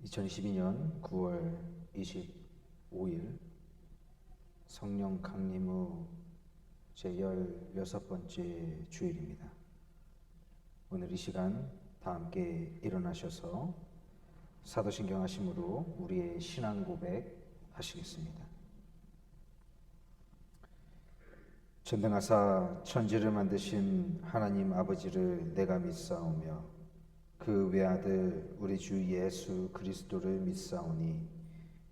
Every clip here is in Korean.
2022년 9월 25일 성령 강림 후 제16번째 주일입니다. 오늘 이 시간 다 함께 일어나셔서 사도신경 하심으로 우리의 신앙 고백 하시겠습니다. 전능하사 천지를 만드신 하나님 아버지를 내가 믿사오며 그 외아들 우리 주 예수 그리스도를 믿사오니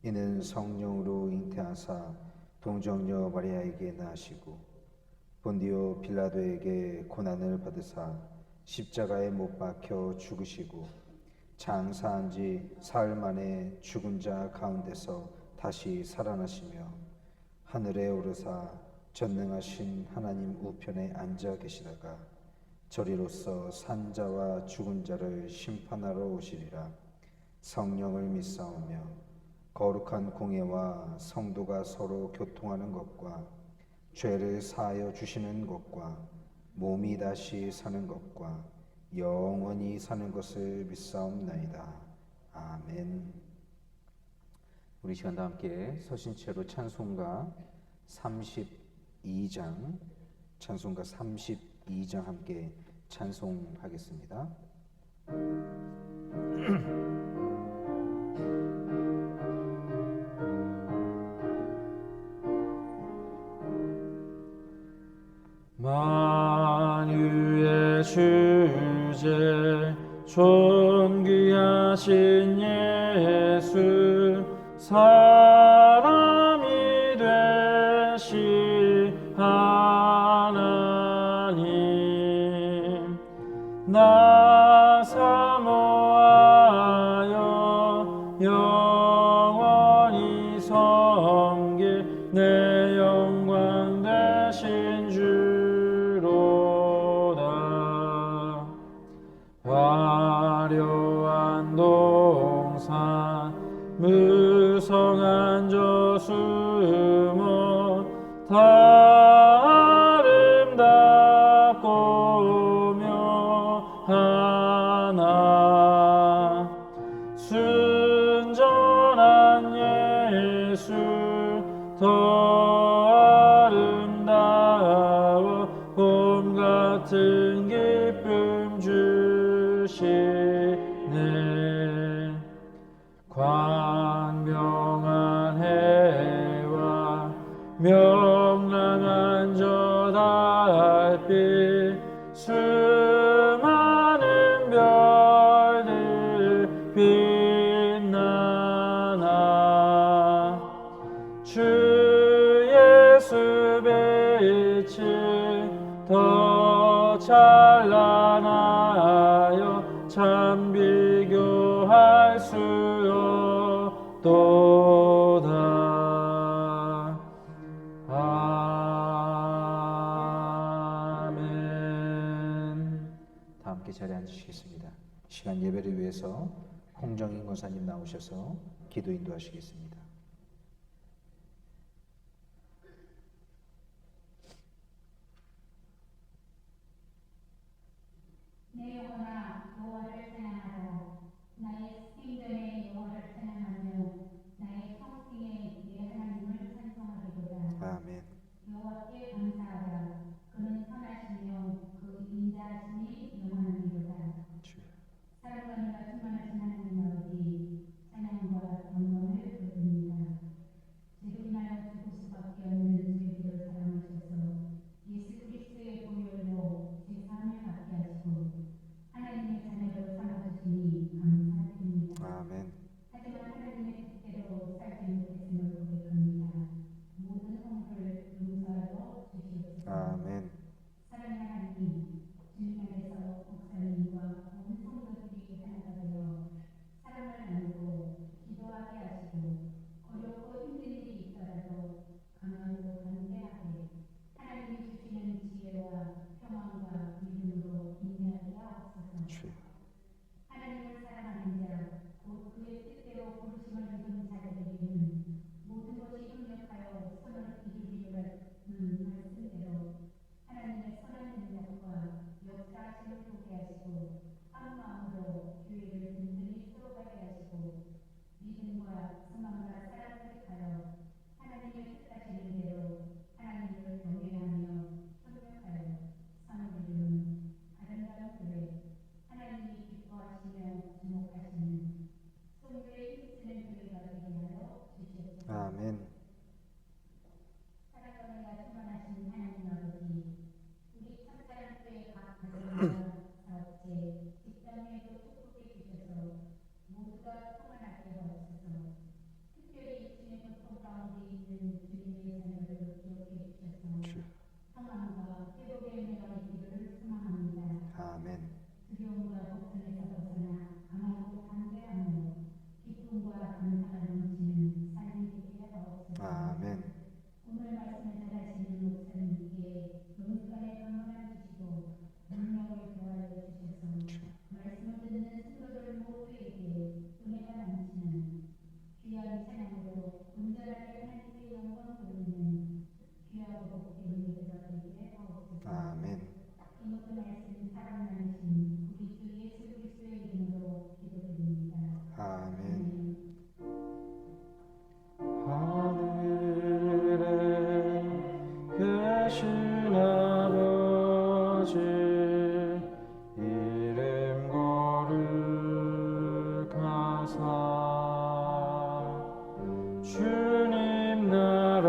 이는 성령으로 잉태하사 동정녀 마리아에게 나시고 본디오 빌라도에게 고난을 받으사 십자가에 못 박혀 죽으시고 장사한 지 사흘 만에 죽은 자 가운데서 다시 살아나시며 하늘에 오르사 전능하신 하나님 우편에 앉아 계시다가 저리로서 산 자와 죽은 자를 심판하러 오시리라. 성령을 믿사오며 거룩한 공예와 성도가 서로 교통하는 것과 죄를 사하여 주시는 것과 몸이 다시 사는 것과 영원히 사는 것을 믿사옵나이다. 아멘. 우리 시간 다 함께 서신체로 찬송가 32장 함께 찬송하겠습니다. 만유의 주제 존귀하신 예수 사람이 되신 하나님 나 사모하여 영원히 섬길 내 영광 되신 주로다. 화려한 동산 무성한 저수모 다 아름답고 묘하나 순전한 예수 더 아름다워 봄 같은 기쁨 주시네. 광명한 해와 명랑한 저 달빛 수많은 별들 빛나나 주 예수 빛이 더 찬란하여 참 비교할 수 없도다. 아멘. 다 함께 자리에 앉으시겠습니다. 시간 예배를 위해서 홍정인 권사님 나오셔서 기도 인도하시겠습니다. 내 영혼아 여호와를 찬양하라. 나의 생전에 여호와를 찬양하며 나의 평생에 내 하나님을 찬송하리로다. 아멘. 여호와께 감사하라. 그는 선하시며 그 인자하심이 영원하리로다. 주여. 사랑과 은혜가 충만하신 하나님 아버지, 찬양과 영광을 드립니다. 죄로 인하여 죽을 수밖에 없는 죄들을 사랑하셔서 예수 그리스도의 보혈로 제 삶을 받게 하시고 하나님의 자녀로 삼아주시니 감사드립니다. 아멘. 하지만 하나님의 뜻대로 살지 못했음을 고백합니다. 모든 허물을 용서하여 주시옵소서. 아멘. 사랑의 하나님, 주님 안에서 목사님과 모든 성도들이 하나가 되어 사랑을 나누고 기도하게 하시고 어렵고 힘든 일이 있더라도 강하고 담대하게 하나님이 주시는 지혜와 평안과 믿음으로 인내하게 하옵소서. 주여. 하나님을 사랑하는 자, 곧 그의 뜻대로 부르심을 믿은 자들에게는 모든 것이 협력하여 선을 이루리라는 말씀대로 하나님의 선한 능력과 역사하심을 보게 하시고 한 마음으로 교회를 든든히 세워가게 하시고 믿음과 소망과 사랑을 가여 하나님의 뜻하시는 대로 하나님을 경외하며 협력하여 선을 이루는 아름다운 교회, 하나님이 기뻐하시며 주목하시는 성도의 힘쓰는 교회가 되게 하여 주시옵소서. 아멘. 사랑과 충만하신 하나님 아버지, 우리 첫사랑교회 각 가정과 사업체, 직장에도 축복해 주셔서 모두가 평안하게 하옵소서. 특별히 이 주의 고통 가운데 있는 주님의 자녀들을 기억해 주셔서 평안과 회복의 은혜가 있기를 소망합니다. 아멘. 두려움과 걱정에서 벗어나 강하고 담대함으로 기쁨과 감사가 넘치는 삶이 되게 하옵소서. 아멘. 오늘 말씀을 전하시는 목사님께 영간의 강건함 주시고 능력을 더하여 주셔서 말씀을 듣는 성도들 모두에게 은혜가 넘치는 귀한 찬양으로 온전하게 하나님께 영광 돌리는 귀하고 복된 예배가 되게 하옵소서. 아멘. 이 모든 말씀 사랑 나누신 우리 주 예수 그리스도의 이름으로 기도드립니다. 아멘. 하늘에 계신 아버지 이름 거룩하사 주님 나라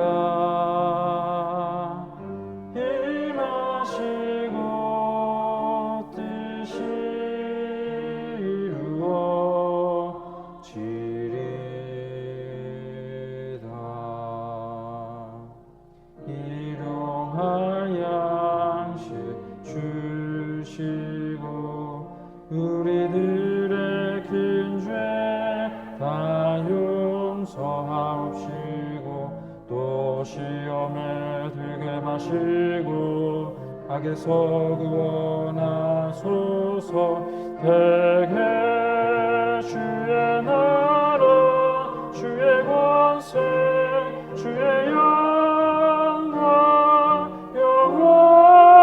임하시고 뜻이 이루어지리다. 일용할 양식 주시고 우리들의 큰 죄 다 용서하옵시고 또 시험에 들게 마시고 악에서 구원하소서. 대개 주의 나라 주의 권세 주의 영광 영원히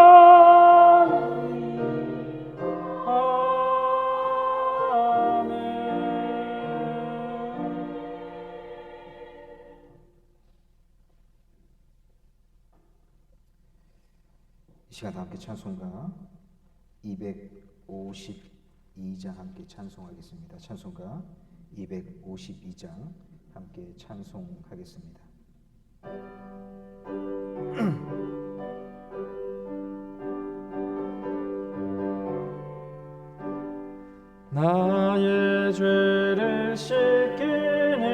아멘. 이 시간 함께 찬송가 252장 함께 찬송하겠습니다. 찬송가 252장 함께 찬송하겠습니다. 나의 죄를 씻기는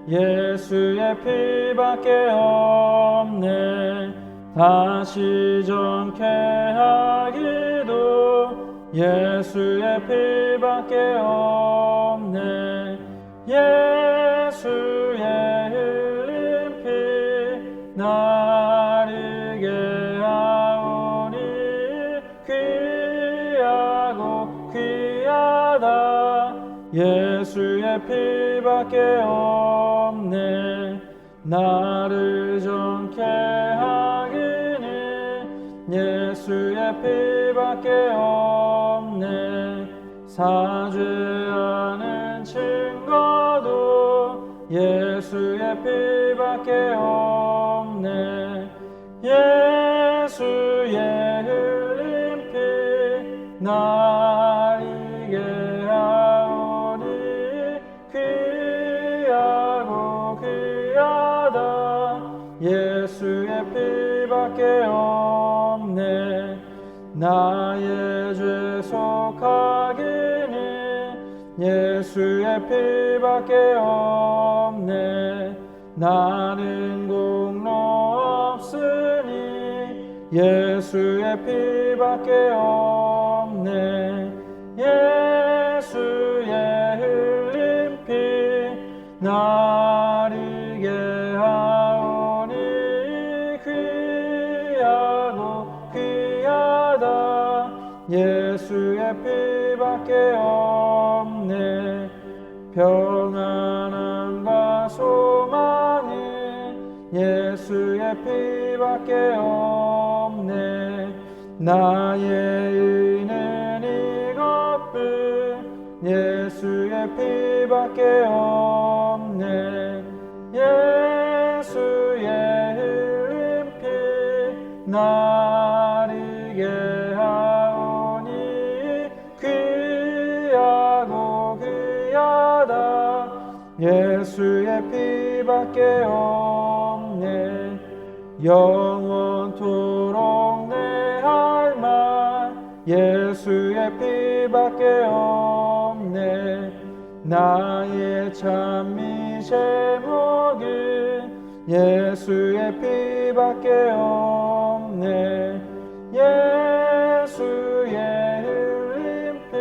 예수의 피밖에 없네. 다시 정케 하기도 예수의 피밖에 없네. 예수의 흘린 피 나리게 하오니 귀하고 귀하다. 예수의 피밖에 없네. 나를 정케 하기는 예수의 피밖에 없네. 사죄하는 증거도 예수의 피밖에 없네. 예수의 흘린 피 나리게 하오니 귀하고 귀하다. 예수의 피밖에 없네. 나의 죄 속하기는 예수의 피밖에 없네. 나는 공로 없으니 예수의 피밖에 없네. 예수의 흘린 피 나리게 하오니 귀하고 귀하다. 예수의 피밖에 없네. 평안함과 소망이 예수의 피밖에 없네. 나의 의는 이것뿐 예수의 피밖에 피밖에 없네. 예수의 흘린 피 나리게 하오니 귀하고 귀하다. 예수의 피밖에 없네. 영원토록 내 할 말 예수의 피밖에 없네. 나의 찬미 제목은 예수의 피밖에 없네. 예수의 흘린 피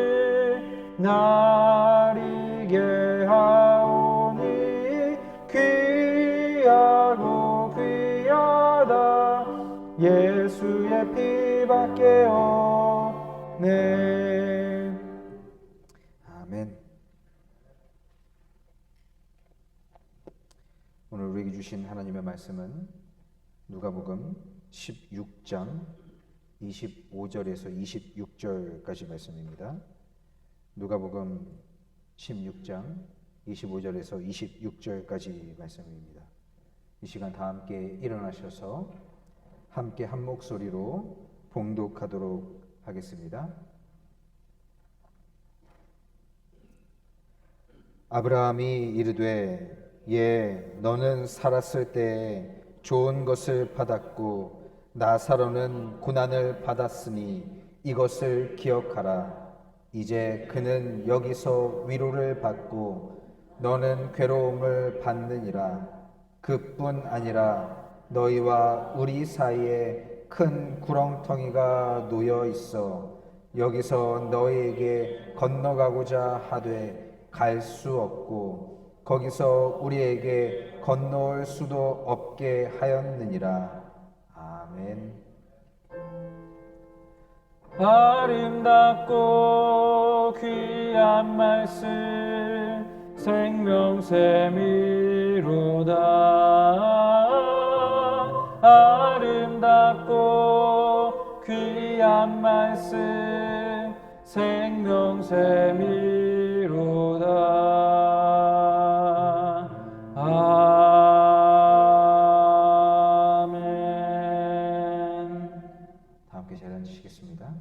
나리게 하오니 귀하고 귀하다. 예수의 피밖에 없네. 아멘. 오늘 우리에게 주신 하나님의 말씀은 누가복음 16장 25절에서 26절까지 말씀입니다. 누가복음 16장 25절에서 26절까지 말씀입니다. 이 시간 다 함께 일어나셔서 함께 한 목소리로 봉독하도록 하겠습니다. 아브라함이 이르되 너는 살았을 때에 좋은 것을 받았고 나사로는 고난을 받았으니 이것을 기억하라. 이제 그는 여기서 위로를 받고 너는 괴로움을 받느니라. 그뿐 아니라 너희와 우리 사이에 큰 구렁텅이가 놓여 있어 여기서 너희에게 건너가고자 하되 갈 수 없고 거기서 우리에게 건너올 수도 없게 하였느니라. 아멘. 아름답고 귀한 말씀 생명샘이로다. 아름답고 귀한 말씀 생명샘이로다. 아멘. 다 함께 잘 앉으시겠습니다.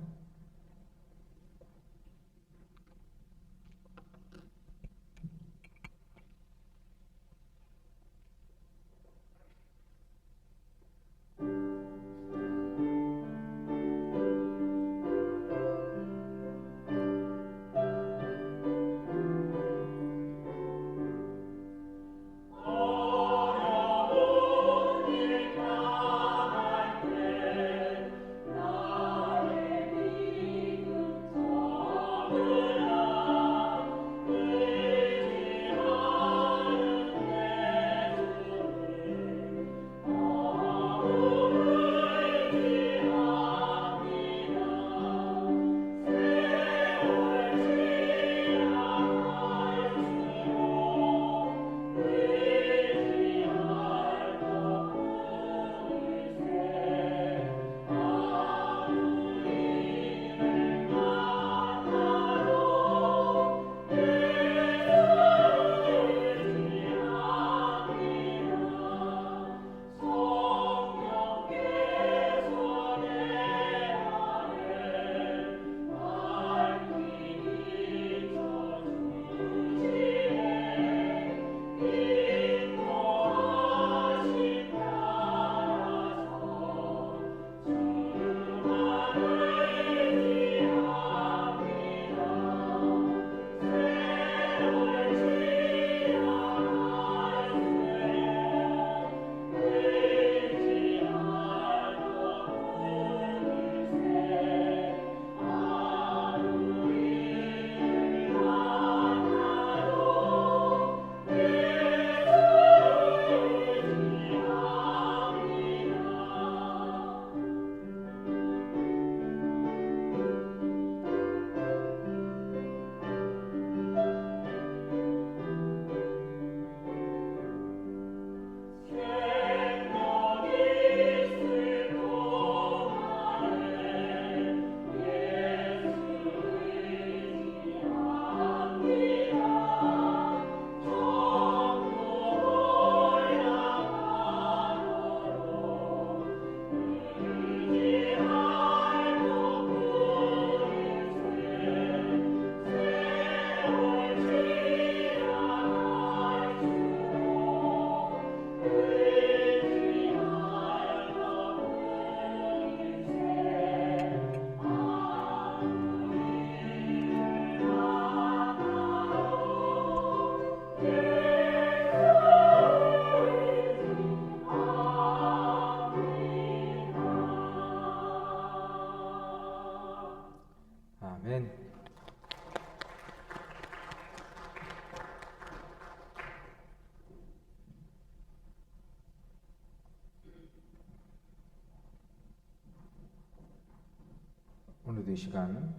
오늘도 이 시간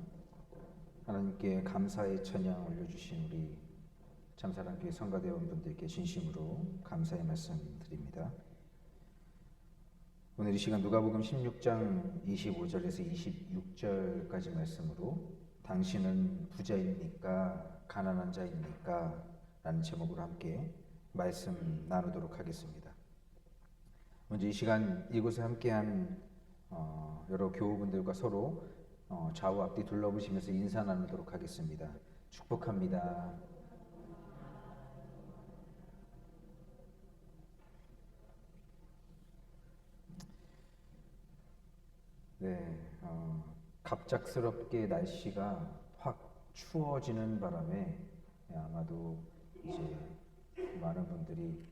하나님께 감사의 찬양 올려주신 우리 참사랑교회 성가대원분들께 진심으로 감사의 말씀 드립니다. 오늘 이 시간 누가복음 16장 25절에서 26절까지 말씀으로 당신은 부자입니까? 가난한 자입니까? 라는 제목으로 함께 말씀 나누도록 하겠습니다. 먼저 이 시간 이곳에 함께한 여러 교우분들과 서로 좌우 앞뒤 둘러보시면서 인사 나누도록 하겠습니다. 축복합니다. 네, 갑작스럽게 날씨가 확 추워지는 바람에 아마도 이제 많은 분들이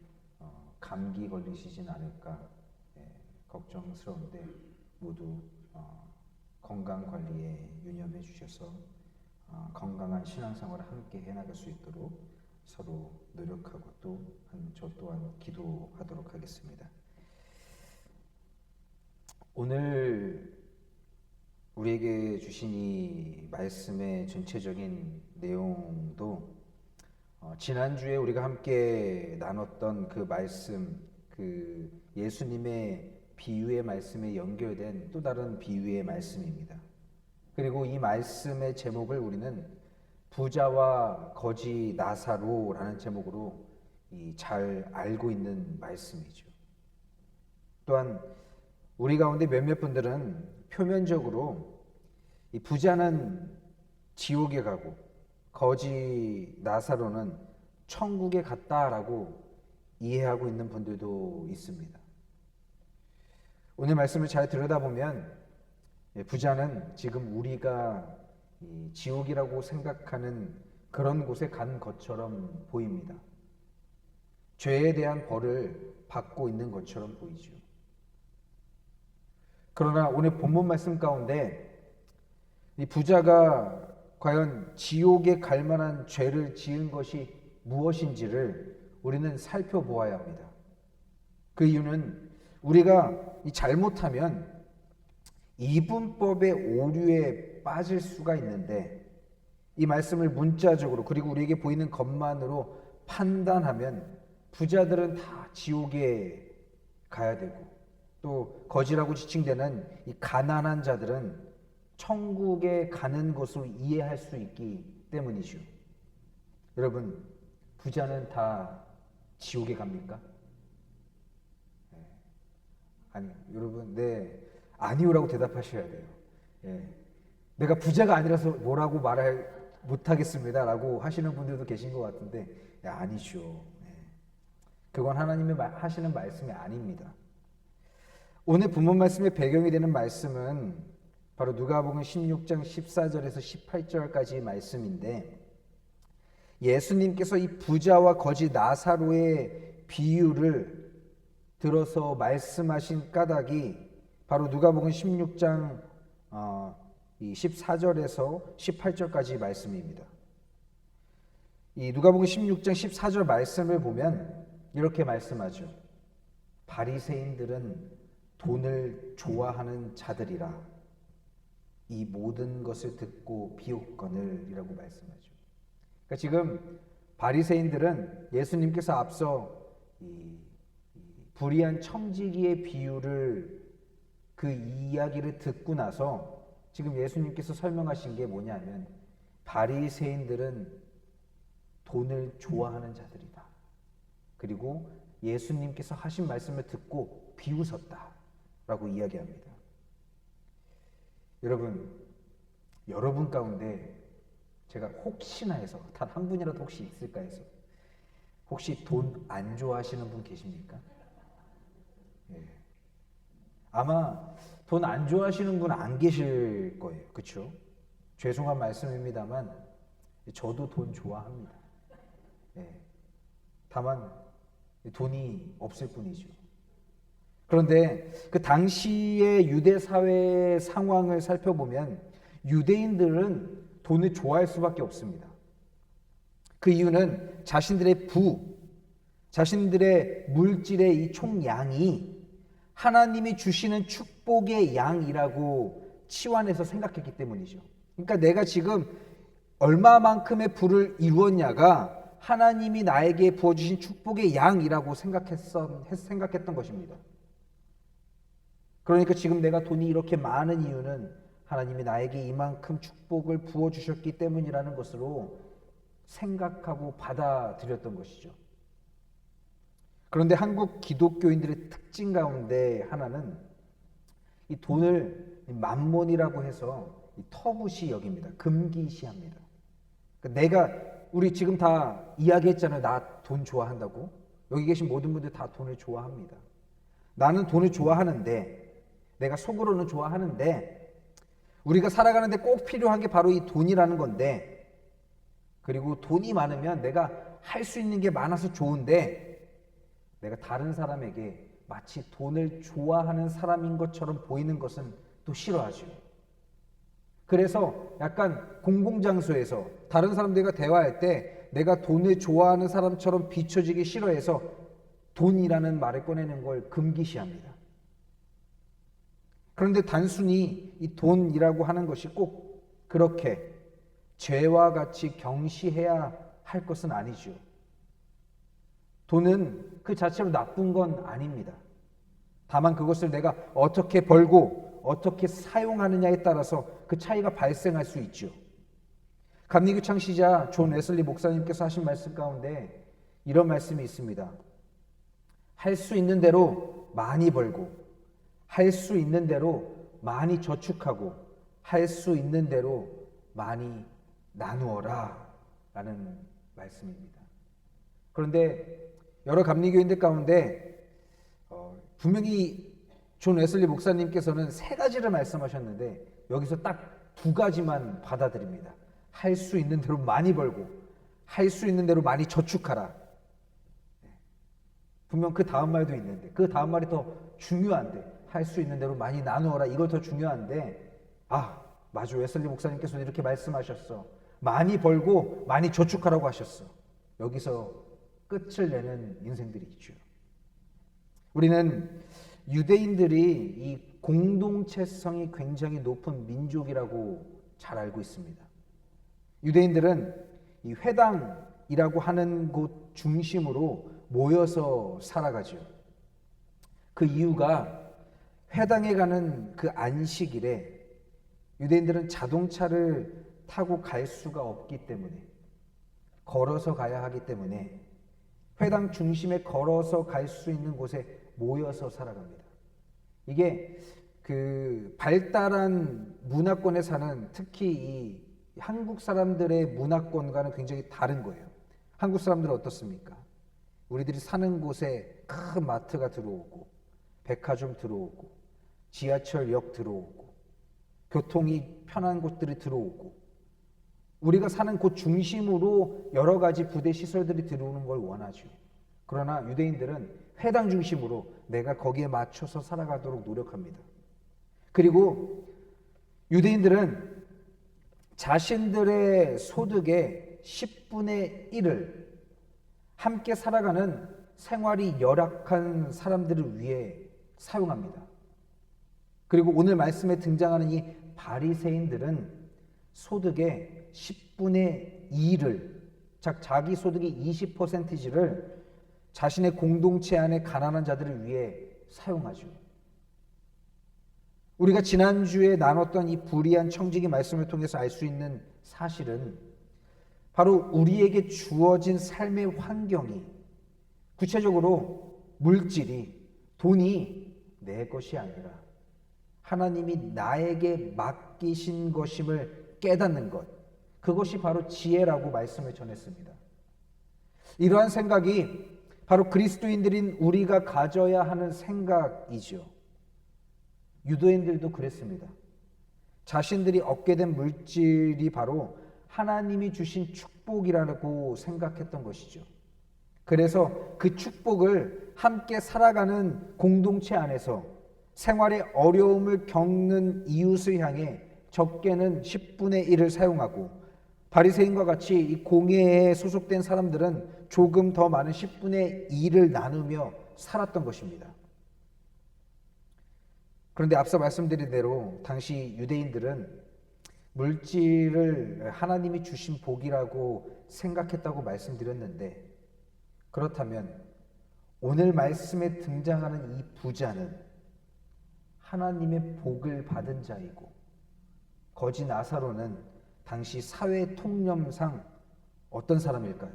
감기 걸리시진 않을까 걱정스러운데 모두 건강 관리에 유념해 주셔서 건강한 신앙생활을 함께 해나갈 수 있도록 서로 노력하고 저 또한 기도하도록 하겠습니다. 오늘 우리에게 주신 이 말씀의 전체적인 내용도 지난주에 우리가 함께 나눴던 그 말씀, 그 예수님의 비유의 말씀에 연결된 또 다른 비유의 말씀입니다. 그리고 이 말씀의 제목을 우리는 부자와 거지 나사로라는 제목으로 잘 알고 있는 말씀이죠. 또한 우리 가운데 몇몇 분들은 표면적으로 이 부자는 지옥에 가고 거지 나사로는 천국에 갔다라고 이해하고 있는 분들도 있습니다. 오늘 말씀을 잘 들여다보면 부자는 지금 우리가 지옥이라고 생각하는 그런 곳에 간 것처럼 보입니다. 죄에 대한 벌을 받고 있는 것처럼 보이죠. 그러나 오늘 본문 말씀 가운데 이 부자가 과연 지옥에 갈 만한 죄를 지은 것이 무엇인지를 우리는 살펴보아야 합니다. 그 이유는 우리가 잘못하면 이분법의 오류에 빠질 수가 있는데 이 말씀을 문자적으로 그리고 우리에게 보이는 것만으로 판단하면 부자들은 다 지옥에 가야 되고 또 거지라고 지칭되는 이 가난한 자들은 천국에 가는 것으로 이해할 수 있기 때문이죠. 여러분, 부자는 다 지옥에 갑니까? 아니, 여러분, 네, 아니오라고 대답하셔야 돼요. 내가 부자가 아니라서 뭐라고 말을 못하겠습니다라고 하시는 분들도 계신 것 같은데, 아니죠. 그건 하나님이 하시는 말씀이 아닙니다. 오늘 본문 말씀의 배경이 되는 말씀은 바로 누가복음 16장 14절에서 18절까지 말씀인데 예수님께서 이 부자와 거지 나사로의 비유를 들어서 말씀하신 까닭이 바로 누가복음 16장 14절에서 18절까지 말씀입니다. 이 누가복음 16장 14절 말씀을 보면 이렇게 말씀하죠. 바리새인들은 돈을 좋아하는 자들이라 이 모든 것을 듣고 비웃거늘이라고 말씀하죠. 그러니까 지금 바리새인들은 예수님께서 앞서 이 불의한 청지기의 비유를 그 이야기를 듣고 나서 지금 예수님께서 설명하신 게 뭐냐면 바리새인들은 돈을 좋아하는 자들이다. 그리고 예수님께서 하신 말씀을 듣고 비웃었다라고 이야기합니다. 여러분 가운데 제가 혹시나 해서 단 한 분이라도 혹시 있을까 해서 혹시 돈 안 좋아하시는 분 계십니까? 아마 돈 안 좋아하시는 분 안 계실 거예요. 그렇죠? 죄송한 말씀입니다만 저도 돈 좋아합니다. 다만 돈이 없을 뿐이죠. 그런데 그 당시의 유대 사회의 상황을 살펴보면 유대인들은 돈을 좋아할 수밖에 없습니다. 그 이유는 자신들의 자신들의 물질의 이 총양이 하나님이 주시는 축복의 양이라고 치환해서 생각했기 때문이죠. 그러니까 내가 지금 얼마만큼의 부를 이루었냐가 하나님이 나에게 부어주신 축복의 양이라고 생각했던 것입니다. 그러니까 지금 내가 돈이 이렇게 많은 이유는 하나님이 나에게 이만큼 축복을 부어주셨기 때문이라는 것으로 생각하고 받아들였던 것이죠. 그런데 한국 기독교인들의 특징 가운데 하나는 이 돈을 만몬이라고 해서 터부시 여깁니다. 금기시합니다. 그러니까 우리 지금 다 이야기했잖아요. 나 돈 좋아한다고. 여기 계신 모든 분들 다 돈을 좋아합니다. 나는 돈을 좋아하는데, 내가 속으로는 좋아하는데, 우리가 살아가는데 꼭 필요한 게 바로 이 돈이라는 건데, 그리고 돈이 많으면 내가 할 수 있는 게 많아서 좋은데, 내가 다른 사람에게 마치 돈을 좋아하는 사람인 것처럼 보이는 것은 또 싫어하죠. 그래서 약간 공공장소에서 다른 사람들과 대화할 때 내가 돈을 좋아하는 사람처럼 비춰지기 싫어해서 돈이라는 말을 꺼내는 걸 금기시합니다. 그런데 단순히 이 돈이라고 하는 것이 꼭 그렇게 죄와 같이 경시해야 할 것은 아니죠. 돈은 그 자체로 나쁜 건 아닙니다. 다만 그것을 내가 어떻게 벌고 어떻게 사용하느냐에 따라서 그 차이가 발생할 수 있죠. 감리교 창시자 존 웨슬리 목사님께서 하신 말씀 가운데 이런 말씀이 있습니다. 할 수 있는 대로 많이 벌고, 할 수 있는 대로 많이 저축하고, 할 수 있는 대로 많이 나누어라 라는 말씀입니다. 그런데 여러 감리교인들 가운데 분명히 존 웨슬리 목사님께서는 세 가지를 말씀하셨는데 여기서 딱 두 가지만 받아들입니다. 할 수 있는 대로 많이 벌고, 할 수 있는 대로 많이 저축하라. 분명 그 다음 말도 있는데, 그 다음 말이 더 중요한데, 할 수 있는 대로 많이 나누어라, 이걸 더 중요한데, 맞아, 웨슬리 목사님께서 이렇게 말씀하셨어. 많이 벌고 많이 저축하라고 하셨어. 여기서 끝을 내는 인생들이 있죠. 우리는 유대인들이 이 공동체성이 굉장히 높은 민족이라고 잘 알고 있습니다. 유대인들은 이 회당이라고 하는 곳 중심으로 모여서 살아가죠. 그 이유가 회당에 가는 그 안식일에 유대인들은 자동차를 타고 갈 수가 없기 때문에, 걸어서 가야 하기 때문에 회당 중심에 걸어서 갈 수 있는 곳에 모여서 살아갑니다. 이게 그 발달한 문화권에 사는, 특히 이 한국 사람들의 문화권과는 굉장히 다른 거예요. 한국 사람들은 어떻습니까? 우리들이 사는 곳에 큰 마트가 들어오고, 백화점 들어오고, 지하철역 들어오고, 교통이 편한 곳들이 들어오고, 우리가 사는 곳 중심으로 여러 가지 부대 시설들이 들어오는 걸 원하죠. 그러나 유대인들은 회당 중심으로 내가 거기에 맞춰서 살아가도록 노력합니다. 그리고 유대인들은 자신들의 소득의 10분의 1을 함께 살아가는 생활이 열악한 사람들을 위해 사용합니다. 그리고 오늘 말씀에 등장하는 이 바리새인들은 소득의 10분의 2를, 자기 소득의 20%를 자신의 공동체 안에 가난한 자들을 위해 사용하죠. 우리가 지난주에 나눴던 이 불의한 청지기 말씀을 통해서 알 수 있는 사실은 바로 우리에게 주어진 삶의 환경이, 구체적으로 물질이, 돈이 내 것이 아니라 하나님이 나에게 맡기신 것임을 깨닫는 것, 그것이 바로 지혜라고 말씀을 전했습니다. 이러한 생각이 바로 그리스도인들인 우리가 가져야 하는 생각이죠. 유대인들도 그랬습니다. 자신들이 얻게 된 물질이 바로 하나님이 주신 축복이라고 생각했던 것이죠. 그래서 그 축복을 함께 살아가는 공동체 안에서 생활의 어려움을 겪는 이웃을 향해 적게는 10분의 1을 사용하고, 바리새인과 같이 이 공회에 소속된 사람들은 조금 더 많은 10분의 2를 나누며 살았던 것입니다. 그런데 앞서 말씀드린 대로 당시 유대인들은 물질을 하나님이 주신 복이라고 생각했다고 말씀드렸는데, 그렇다면 오늘 말씀에 등장하는 이 부자는 하나님의 복을 받은 자이고, 거지 나사로는 당시 사회 통념상 어떤 사람일까요?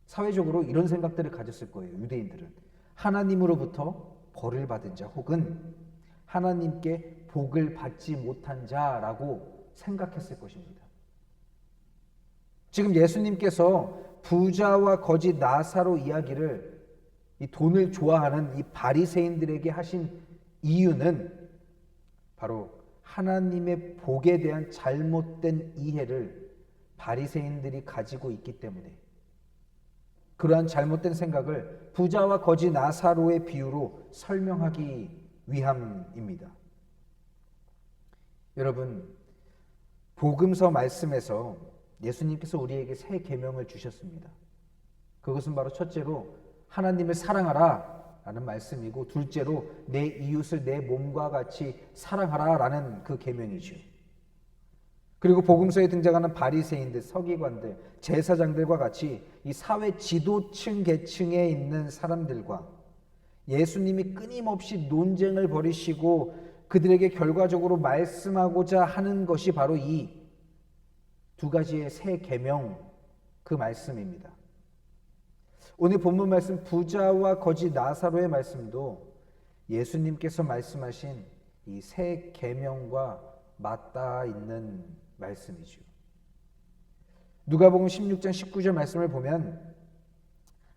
사회적으로 이런 생각들을 가졌을 거예요. 유대인들은 하나님으로부터 벌을 받은 자, 혹은 하나님께 복을 받지 못한 자라고 생각했을 것입니다. 지금 예수님께서 부자와 거지 나사로 이야기를, 이 돈을 좋아하는 이 바리새인들에게 하신 이유는 바로 하나님의 복에 대한 잘못된 이해를 바리새인들이 가지고 있기 때문에, 그러한 잘못된 생각을 부자와 거지 나사로의 비유로 설명하기 위함입니다. 여러분, 복음서 말씀에서 예수님께서 우리에게 새 계명을 주셨습니다. 그것은 바로 첫째로 하나님을 사랑하라 라는 말씀이고, 둘째로 내 이웃을 내 몸과 같이 사랑하라 라는 그 계명이죠. 그리고 복음서에 등장하는 바리새인들, 서기관들, 제사장들과 같이 이 사회 지도층 계층에 있는 사람들과 예수님이 끊임없이 논쟁을 벌이시고 그들에게 결과적으로 말씀하고자 하는 것이 바로 이 두 가지의 새 계명, 그 말씀입니다. 오늘 본문 말씀 부자와 거지 나사로의 말씀도 예수님께서 말씀하신 이 새 계명과 맞닿아 있는 말씀이죠. 누가복음 16장 19절 말씀을 보면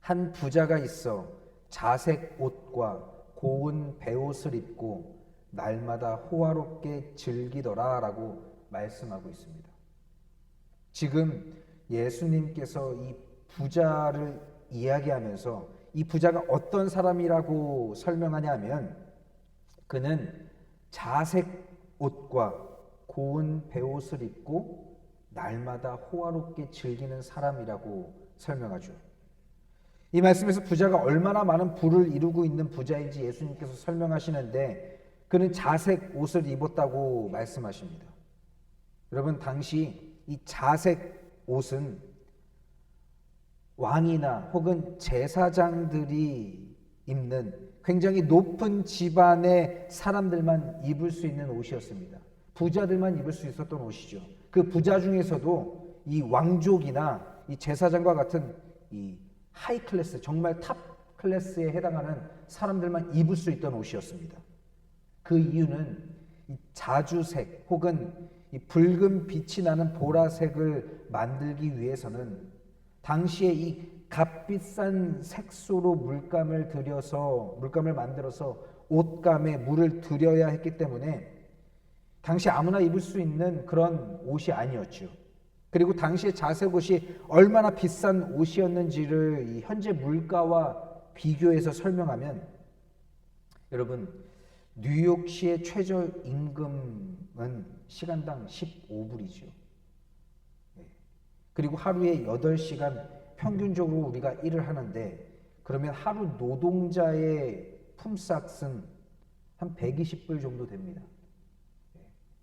한 부자가 있어 자색 옷과 고운 베옷을 입고 날마다 호화롭게 즐기더라 라고 말씀하고 있습니다. 지금 예수님께서 이 부자를 이야기하면서 이 부자가 어떤 사람이라고 설명하냐면, 그는 자색 옷과 고운 베옷을 입고 날마다 호화롭게 즐기는 사람이라고 설명하죠. 이 말씀에서 부자가 얼마나 많은 부를 이루고 있는 부자인지 예수님께서 설명하시는데, 그는 자색 옷을 입었다고 말씀하십니다. 여러분, 당시 이 자색 옷은 왕이나 혹은 제사장들이 입는 굉장히 높은 집안의 사람들만 입을 수 있는 옷이었습니다. 부자들만 입을 수 있었던 옷이죠. 그 부자 중에서도 이 왕족이나 이 제사장과 같은 이 하이 클래스, 정말 탑 클래스에 해당하는 사람들만 입을 수 있던 옷이었습니다. 그 이유는 이 자주색 혹은 이 붉은 빛이 나는 보라색을 만들기 위해서는 당시에 이 값비싼 색소로 물감을 만들어서 옷감에 물을 들여야 했기 때문에 당시 아무나 입을 수 있는 그런 옷이 아니었죠. 그리고 당시의 자색 옷이 얼마나 비싼 옷이었는지를 이 현재 물가와 비교해서 설명하면, 여러분, 뉴욕시의 최저임금은 시간당 15불이죠. 그리고 하루에 8시간 평균적으로 우리가 일을 하는데, 그러면 하루 노동자의 품삯은 한 120불 정도 됩니다.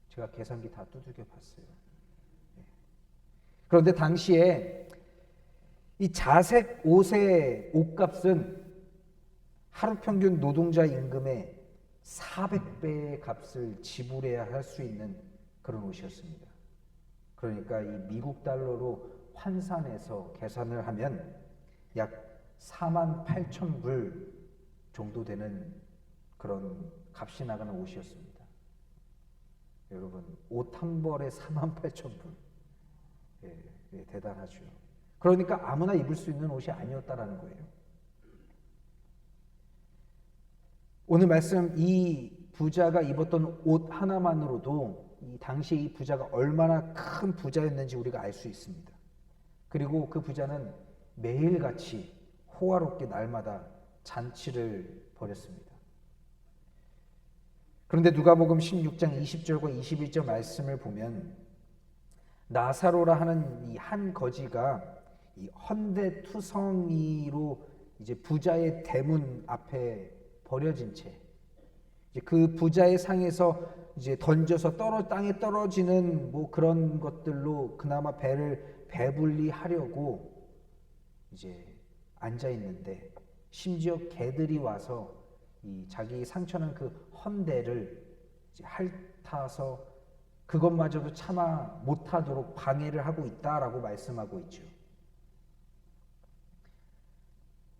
제가 계산기 다 두들겨 봤어요. 그런데 당시에 이 자색 옷의 옷값은 하루 평균 노동자 임금의 400배의 값을 지불해야 할 수 있는 그런 옷이었습니다. 그러니까 이 미국 달러로 환산해서 계산을 하면 약 48,000불 정도 되는 그런 값이 나가는 옷이었습니다. 여러분, 옷 한 벌에 48,000불. 대단하죠. 그러니까 아무나 입을 수 있는 옷이 아니었다라는 거예요. 오늘 말씀, 이 부자가 입었던 옷 하나만으로도 이 당시에 이 부자가 얼마나 큰 부자였는지 우리가 알 수 있습니다. 그리고 그 부자는 매일같이 호화롭게 날마다 잔치를 벌였습니다. 그런데 누가복음 16장 20절과 21절 말씀을 보면, 나사로라 하는 이 한 거지가 이 헌데투성이로 이제 부자의 대문 앞에 버려진 채 이제 그 부자의 상에서 이제 던져서 땅에 떨어지는 뭐 그런 것들로 그나마 배를 배불리 하려고 이제 앉아 있는데, 심지어 개들이 와서 이 자기 상처난 그 헌대를 이제 핥아서 그것마저도 참아 못하도록 방해를 하고 있다라고 말씀하고 있죠.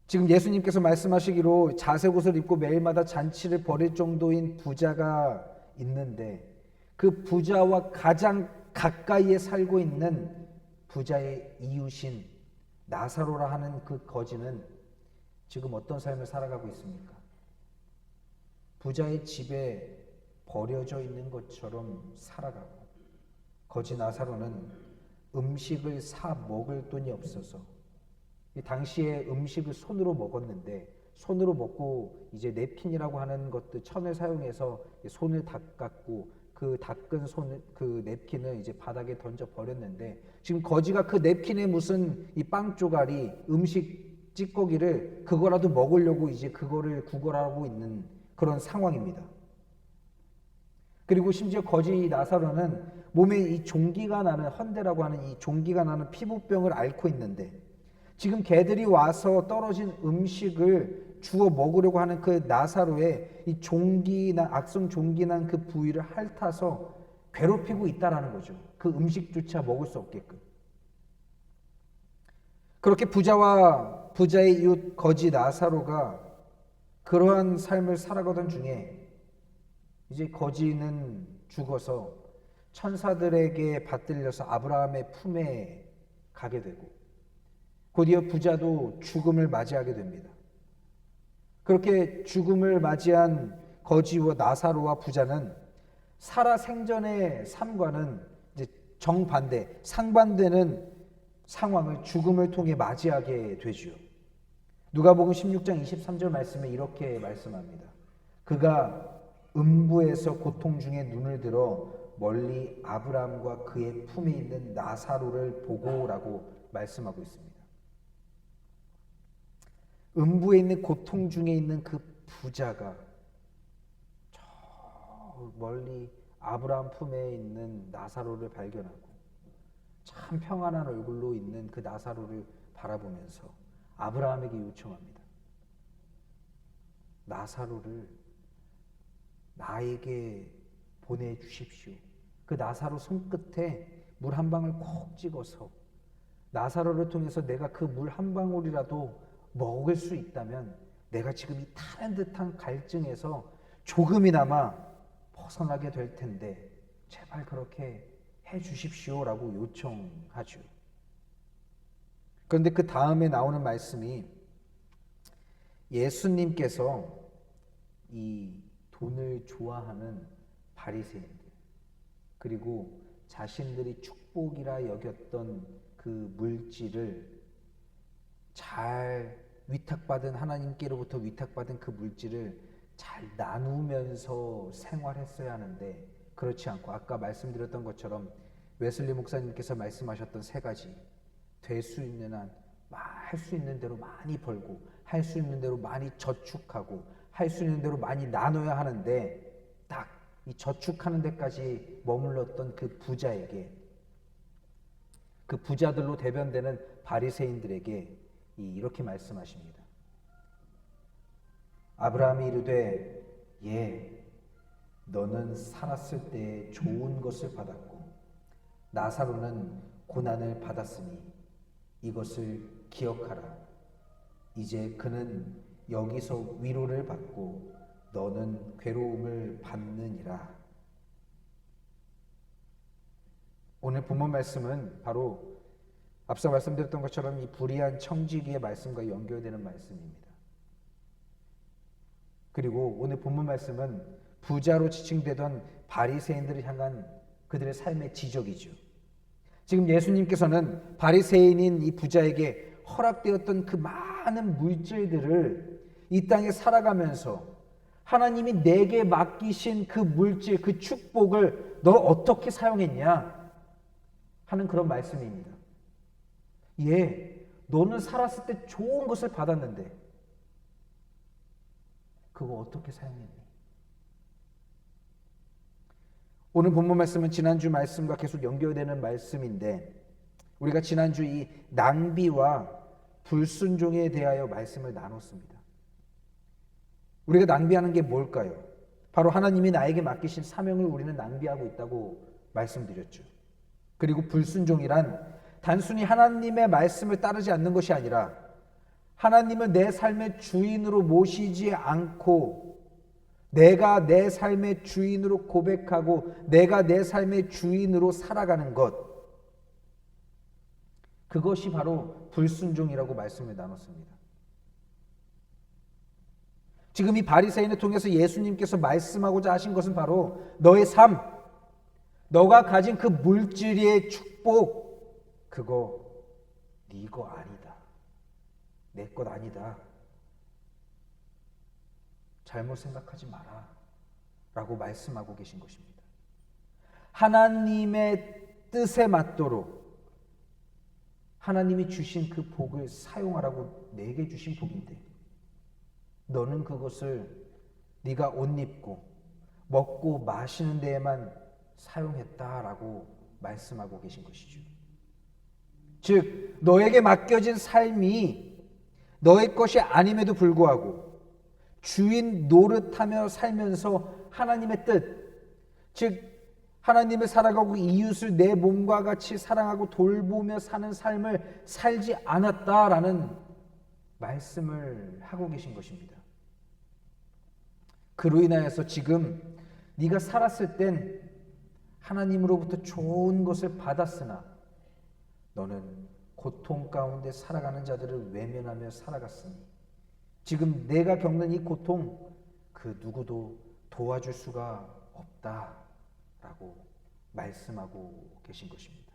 지금 예수님께서 말씀하시기로 자색 옷을 입고 매일마다 잔치를 벌일 정도인 부자가 있는데, 그 부자와 가장 가까이에 살고 있는 부자의 이웃인 나사로라 하는 그 거지는 지금 어떤 삶을 살아가고 있습니까? 부자의 집에 버려져 있는 것처럼 살아가고, 거지 나사로는 음식을 사 먹을 돈이 없어서 이 당시에 음식을 손으로 먹었는데, 손으로 먹고 이제 냅킨이라고 하는 것들 천을 사용해서 손을 닦았고, 그 닦은 손을 그 냅킨을 이제 바닥에 던져 버렸는데, 지금 거지가 그 냅킨에 무슨 이 빵 조각이 음식 찌꺼기를 그거라도 먹으려고 이제 그거를 구걸하고 있는 그런 상황입니다. 그리고 심지어 거지 나사로는 몸에 이 종기가 나는 헌대라고 하는 이 종기가 나는 피부병을 앓고 있는데, 지금 개들이 와서 떨어진 음식을 주워 먹으려고 하는 그 나사로의 이 종기난 악성 종기난 그 부위를 핥아서 괴롭히고 있다라는 거죠. 그 음식조차 먹을 수 없게끔. 그렇게 부자의 이웃 거지 나사로가 그러한 삶을 살아가던 중에 이제 거지는 죽어서 천사들에게 받들려서 아브라함의 품에 가게 되고, 곧이어 부자도 죽음을 맞이하게 됩니다. 그렇게 죽음을 맞이한 거지와 나사로와 부자는 살아 생전의 삶과는 이제 정반대, 상반되는 상황을 죽음을 통해 맞이하게 되지요. 누가복음 16장 23절 말씀에 이렇게 말씀합니다. 그가 음부에서 고통 중에 눈을 들어 멀리 아브라함과 그의 품에 있는 나사로를 보고라고 말씀하고 있습니다. 음부에 있는 고통 중에 있는 그 부자가 저 멀리 아브라함 품에 있는 나사로를 발견하고 참 평안한 얼굴로 있는 그 나사로를 바라보면서 아브라함에게 요청합니다. 나사로를 나에게 보내주십시오. 그 나사로 손끝에 물 한 방울 콕 찍어서 나사로를 통해서 내가 그 물 한 방울이라도 먹을 수 있다면 내가 지금 이 타는 듯한 갈증에서 조금이나마 벗어나게 될 텐데 제발 그렇게 해 주십시오라고 요청하죠. 그런데 그 다음에 나오는 말씀이 예수님께서 이 돈을 좋아하는 바리새인들, 그리고 자신들이 축복이라 여겼던 그 물질을 잘 위탁받은, 하나님께로부터 위탁받은 그 물질을 잘 나누면서 생활했어야 하는데 그렇지 않고, 아까 말씀드렸던 것처럼 웨슬리 목사님께서 말씀하셨던 세 가지, 될 수 있는 한 할 수 있는 대로 많이 벌고, 할 수 있는 대로 많이 저축하고, 할 수 있는 대로 많이 나눠야 하는데, 딱 이 저축하는 데까지 머물렀던 그 부자에게, 그 부자들로 대변되는 바리새인들에게 이렇게 말씀하십니다. 아브라함이 이르되 너는 살았을 때 좋은 것을 받았고 나사로는 고난을 받았으니 이것을 기억하라. 이제 그는 여기서 위로를 받고 너는 괴로움을 받느니라. 오늘 본문 말씀은 바로 앞서 말씀드렸던 것처럼 이 불의한 청지기의 말씀과 연결되는 말씀입니다. 그리고 오늘 본문 말씀은 부자로 지칭되던 바리새인들을 향한 그들의 삶의 지적이죠. 지금 예수님께서는 바리새인인 이 부자에게 허락되었던 그 많은 물질들을 이 땅에 살아가면서 하나님이 내게 맡기신 그 물질, 그 축복을 너 어떻게 사용했냐 하는 그런 말씀입니다. 너는 살았을 때 좋은 것을 받았는데 그거 어떻게 사용했니? 오늘 본문 말씀은 지난주 말씀과 계속 연결되는 말씀인데 우리가 지난주 이 낭비와 불순종에 대하여 말씀을 나눴습니다. 우리가 낭비하는 게 뭘까요? 바로 하나님이 나에게 맡기신 사명을 우리는 낭비하고 있다고 말씀드렸죠. 그리고 불순종이란 단순히 하나님의 말씀을 따르지 않는 것이 아니라 하나님을 내 삶의 주인으로 모시지 않고 내가 내 삶의 주인으로 고백하고 내가 내 삶의 주인으로 살아가는 것, 그것이 바로 불순종이라고 말씀을 나눴습니다. 지금 이 바리새인을 통해서 예수님께서 말씀하고자 하신 것은 바로 너의 삶, 너가 가진 그 물질의 축복, 그거 네 거 아니다. 내 것 아니다. 잘못 생각하지 마라. 라고 말씀하고 계신 것입니다. 하나님의 뜻에 맞도록 하나님이 주신 그 복을 사용하라고 내게 주신 복인데 너는 그것을 네가 옷 입고 먹고 마시는 데에만 사용했다라고 말씀하고 계신 것이죠. 즉 너에게 맡겨진 삶이 너의 것이 아님에도 불구하고 주인 노릇하며 살면서 하나님의 뜻, 즉 하나님을 살아가고 이웃을 내 몸과 같이 사랑하고 돌보며 사는 삶을 살지 않았다라는 말씀을 하고 계신 것입니다. 그로 인하여서 지금 네가 살았을 땐 하나님으로부터 좋은 것을 받았으나 너는 고통 가운데 살아가는 자들을 외면하며 살아갔으니 지금 내가 겪는 이 고통 그 누구도 도와줄 수가 없다라고 말씀하고 계신 것입니다.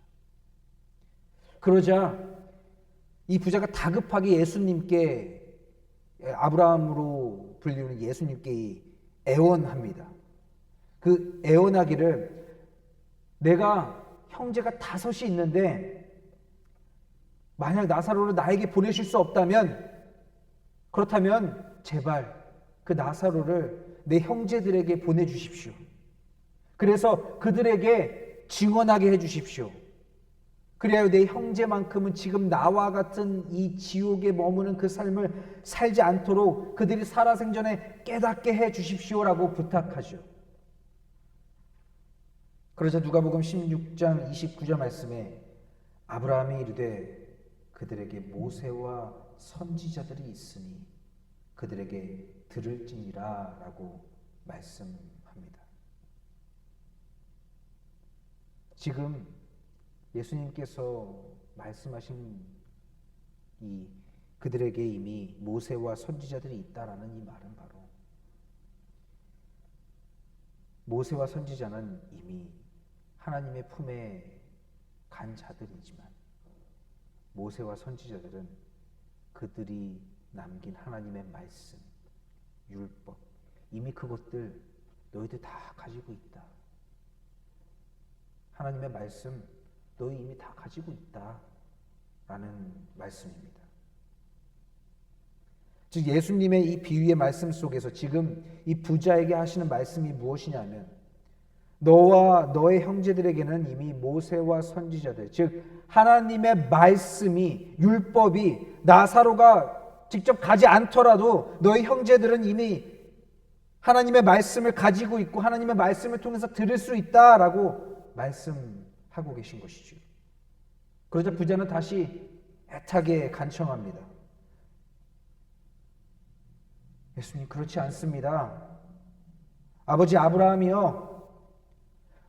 그러자 이 부자가 다급하게 예수님께, 아브라함으로 불리우는 예수님께 애원합니다. 그 애원하기를 내가 형제가 5이 있는데 만약 나사로를 나에게 보내실 수 없다면 그렇다면 제발 그 나사로를 내 형제들에게 보내주십시오. 그래서 그들에게 증언하게 해주십시오. 그래야 내 형제만큼은 지금 나와 같은 이 지옥에 머무는 그 삶을 살지 않도록 그들이 살아생전에 깨닫게 해주십시오라고 부탁하죠. 그러자 누가복음 16장 29절 말씀에 아브라함이 이르되 그들에게 모세와 선지자들이 있으니 그들에게 들을지니라 라고 말씀합니다. 지금 예수님께서 말씀하신 이 그들에게 이미 모세와 선지자들이 있다라는 이 말은 바로 모세와 선지자는 이미 하나님의 품에 간 자들이지만 모세와 선지자들은 그들이 남긴 하나님의 말씀, 율법, 이미 그것들 너희들 다 가지고 있다. 하나님의 말씀 너희 이미 다 가지고 있다 라는 말씀입니다. 즉 예수님의 이 비유의 말씀 속에서 지금 이 부자에게 하시는 말씀이 무엇이냐면 너와 너의 형제들에게는 이미 모세와 선지자들, 즉 하나님의 말씀이, 율법이 나사로가 직접 가지 않더라도 너희 형제들은 이미 하나님의 말씀을 가지고 있고 하나님의 말씀을 통해서 들을 수 있다라고 말씀하고 계신 것이죠. 그러자 부자는 다시 애타게 간청합니다. 예수님, 그렇지 않습니다. 아버지 아브라함이요,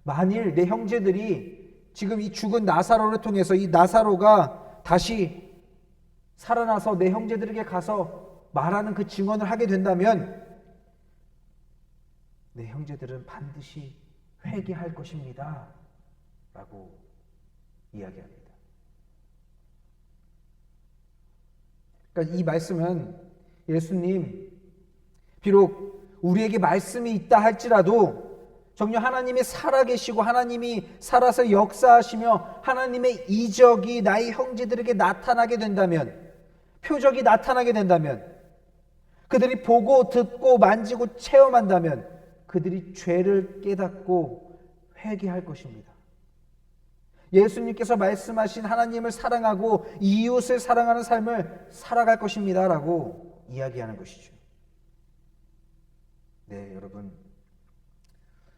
만일 내 형제들이 지금 이 죽은 나사로를 통해서 이 나사로가 다시 살아나서 내 형제들에게 가서 말하는 그 증언을 하게 된다면 내 형제들은 반드시 회개할 것입니다 라고 이야기합니다. 그러니까 이 말씀은 예수님, 비록 우리에게 말씀이 있다 할지라도 정녕 하나님이 살아계시고 하나님이 살아서 역사하시며 하나님의 이적이 나의 형제들에게 나타나게 된다면, 표적이 나타나게 된다면, 그들이 보고 듣고 만지고 체험한다면 그들이 죄를 깨닫고 회개할 것입니다. 예수님께서 말씀하신 하나님을 사랑하고 이웃을 사랑하는 삶을 살아갈 것입니다 라고 이야기하는 것이죠. 네, 여러분,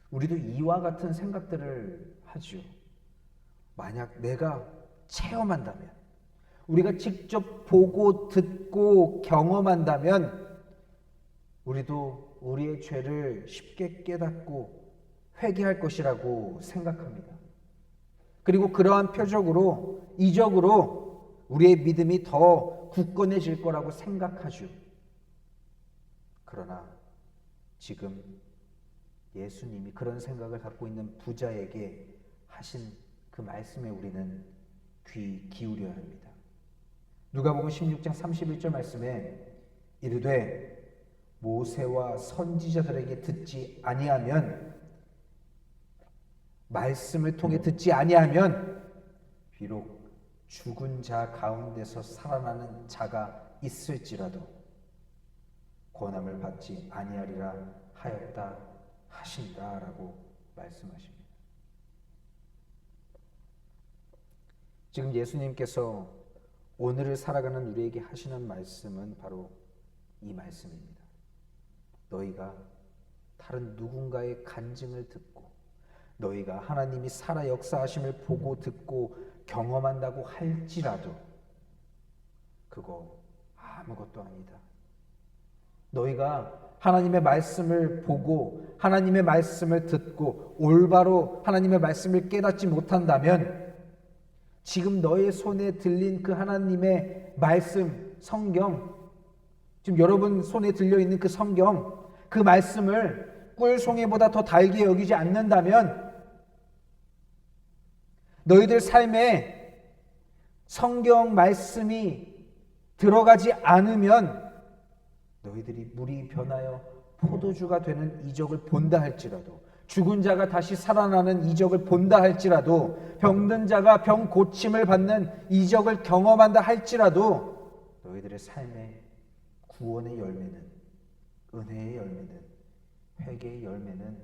우리도 이와 같은 생각들을 하죠. 만약 내가 체험한다면, 우리가 직접 보고 듣고 경험한다면 우리도 우리의 죄를 쉽게 깨닫고 회개할 것이라고 생각합니다. 그리고 그러한 표적으로, 이적으로 우리의 믿음이 더 굳건해질 거라고 생각하죠. 그러나 지금 예수님이 그런 생각을 갖고 있는 부자에게 하신 그 말씀에 우리는 귀 기울여야 합니다. 누가복음 16장 31절 말씀에 이르되 모세와 선지자들에게 듣지 아니하면, 말씀을 통해 듣지 아니하면 비록 죽은 자 가운데서 살아나는 자가 있을지라도 권함을 받지 아니하리라 하였다 하신다라고 말씀하십니다. 지금 예수님께서 오늘을 살아가는 우리에게 하시는 말씀은 바로 이 말씀입니다. 너희가 다른 누군가의 간증을 듣고 너희가 하나님이 살아 역사하심을 보고 듣고 경험한다고 할지라도 그거 아무것도 아니다. 너희가 하나님의 말씀을 보고 하나님의 말씀을 듣고 올바로 하나님의 말씀을 깨닫지 못한다면 지금 너의 손에 들린 그 하나님의 말씀, 성경, 지금 여러분 손에 들려있는 그 성경, 그 말씀을 꿀송이보다 더 달게 여기지 않는다면, 너희들 삶에 성경 말씀이 들어가지 않으면 너희들이 물이 변하여 포도주가 되는 이적을 본다 할지라도, 죽은 자가 다시 살아나는 이적을 본다 할지라도, 병든 자가 병 고침을 받는 이적을 경험한다 할지라도 너희들의 삶에 구원의 열매는, 은혜의 열매는, 회개의 열매는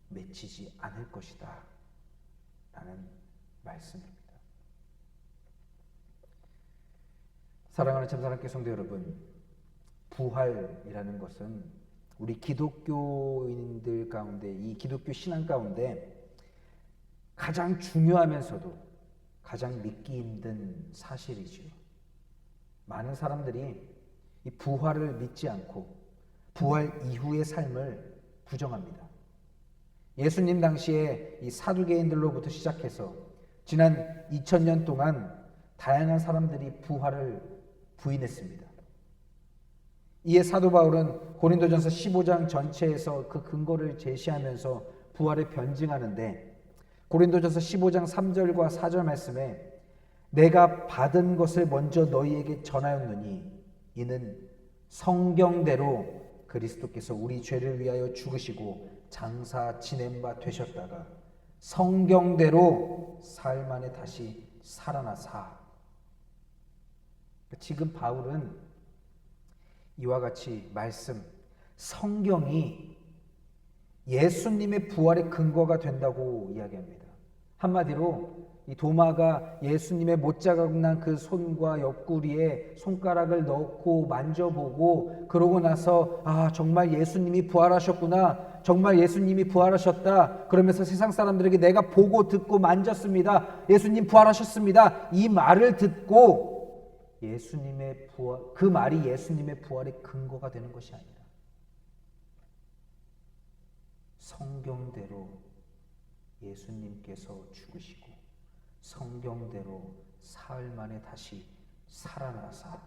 맺히지 않을 것이다 라는 말씀입니다. 사랑하는 참사랑교회 성도 여러분, 부활이라는 것은 우리 기독교인들 가운데, 이 기독교 신앙 가운데 가장 중요하면서도 가장 믿기 힘든 사실이지요. 많은 사람들이 이 부활을 믿지 않고 부활 이후의 삶을 부정합니다. 예수님 당시에 이 사두개인들로부터 시작해서 지난 2000년 동안 다양한 사람들이 부활을 부인했습니다. 이에 사도 바울은 고린도전서 15장 전체에서 그 근거를 제시하면서 부활을 변증하는데, 고린도전서 15장 3절과 4절 말씀에 내가 받은 것을 먼저 너희에게 전하였느니 이는 성경대로 그리스도께서 우리 죄를 위하여 죽으시고 장사 지낸 바 되셨다가 성경대로 사흘 만에 다시 살아나사. 지금 바울은 이와 같이 말씀, 성경이 예수님의 부활의 근거가 된다고 이야기합니다. 한마디로 이 도마가 예수님의 못자국 난 그 손과 옆구리에 손가락을 넣고 만져보고 그러고 나서 정말 예수님이 부활하셨구나, 정말 예수님이 부활하셨다 그러면서 세상 사람들에게 내가 보고 듣고 만졌습니다, 예수님 부활하셨습니다, 이 말을 듣고 예수님의 부활, 그 말이 예수님의 부활의 근거가 되는 것이 아니라 성경대로 예수님께서 죽으시고 성경대로 사흘 만에 다시 살아나사,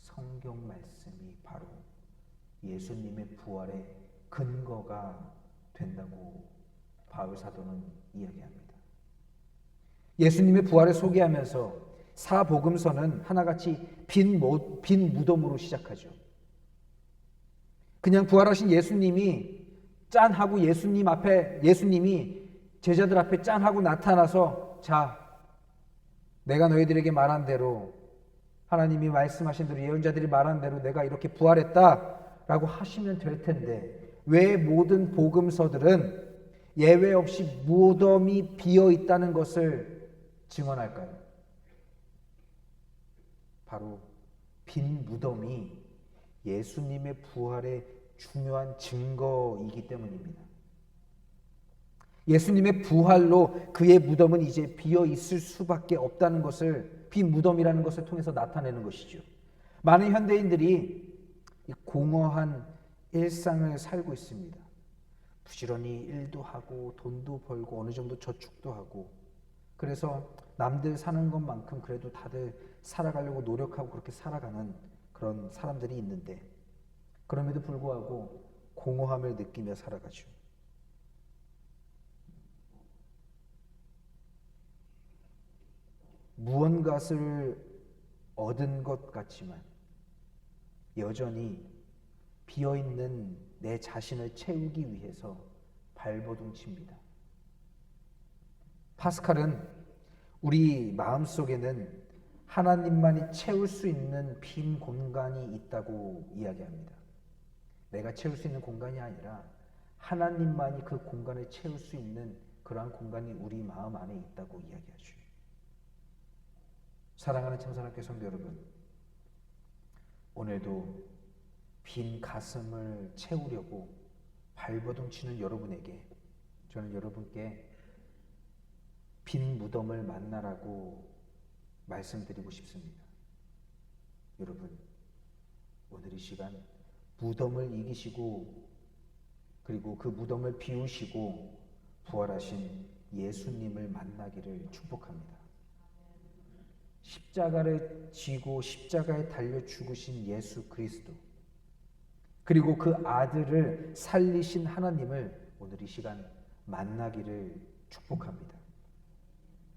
성경 말씀이 바로 예수님의 부활의 근거가 된다고 바울 사도는 이야기합니다. 예수님의 부활을 소개하면서 사복음서는 하나같이 빈 무덤으로 시작하죠. 그냥 부활하신 예수님이 짠하고 예수님 앞에, 예수님이 제자들 앞에 짠하고 나타나서 자, 내가 너희들에게 말한 대로, 하나님이 말씀하신 대로, 예언자들이 말한 대로 내가 이렇게 부활했다 라고 하시면 될 텐데, 왜 모든 복음서들은 예외 없이 무덤이 비어 있다는 것을 증언할까요? 바로 빈 무덤이 예수님의 부활의 중요한 증거이기 때문입니다. 예수님의 부활로 그의 무덤은 이제 비어 있을 수밖에 없다는 것을, 빈 무덤이라는 것을 통해서 나타내는 것이죠. 많은 현대인들이 공허한 일상을 살고 있습니다. 부지런히 일도 하고 돈도 벌고 어느 정도 저축도 하고, 그래서 남들 사는 것만큼 그래도 다들 살아가려고 노력하고 그렇게 살아가는 그런 사람들이 있는데, 그럼에도 불구하고 공허함을 느끼며 살아가죠. 무언가를 얻은 것 같지만 여전히 비어있는 내 자신을 채우기 위해서 발버둥 칩니다. 파스칼은 우리 마음속에는 하나님만이 채울 수 있는 빈 공간이 있다고 이야기합니다. 내가 채울 수 있는 공간이 아니라 하나님만이 그 공간을 채울 수 있는 그러한 공간이 우리 마음 안에 있다고 이야기하죠. 사랑하는 참사랑교회 성도 여러분, 오늘도 빈 가슴을 채우려고 발버둥 치는 여러분에게 저는 여러분께 빈 무덤을 만나라고 말씀드리고 싶습니다. 여러분, 오늘 이 시간 무덤을 이기시고 그리고 그 무덤을 비우시고 부활하신 예수님을 만나기를 축복합니다. 십자가를 지고 십자가에 달려 죽으신 예수 그리스도, 그리고 그 아들을 살리신 하나님을 오늘 이 시간 만나기를 축복합니다.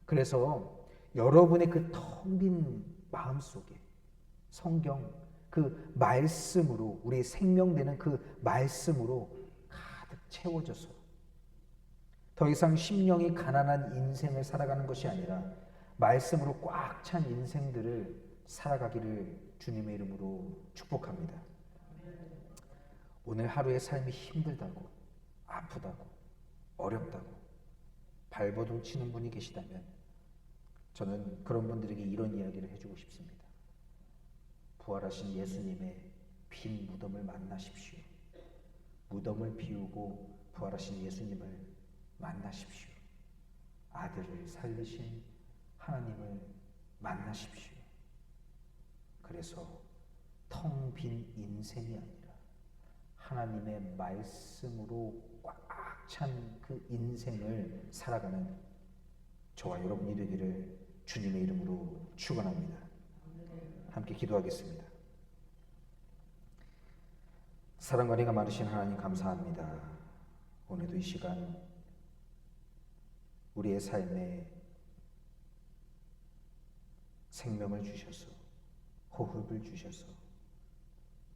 그래서 여러분의 그 텅 빈 마음속에 성경 그 말씀으로, 우리의 생명되는 그 말씀으로 가득 채워져서 더 이상 심령이 가난한 인생을 살아가는 것이 아니라 말씀으로 꽉 찬 인생들을 살아가기를 주님의 이름으로 축복합니다. 오늘 하루의 삶이 힘들다고, 아프다고, 어렵다고 발버둥 치는 분이 계시다면 저는 그런 분들에게 이런 이야기를 해주고 싶습니다. 부활하신 예수님의 빈 무덤을 만나십시오. 무덤을 비우고 부활하신 예수님을 만나십시오. 아들을 살리신 하나님을 만나십시오. 그래서 텅 빈 인생이 아니라 하나님의 말씀으로 꽉 찬 그 인생을 살아가는 저와 여러분이 되기를 주님의 이름으로 축원합니다. 함께 기도하겠습니다. 사랑과 은혜가 많으신 하나님 감사합니다. 오늘도 이 시간 우리의 삶에 생명을 주셔서 호흡을 주셔서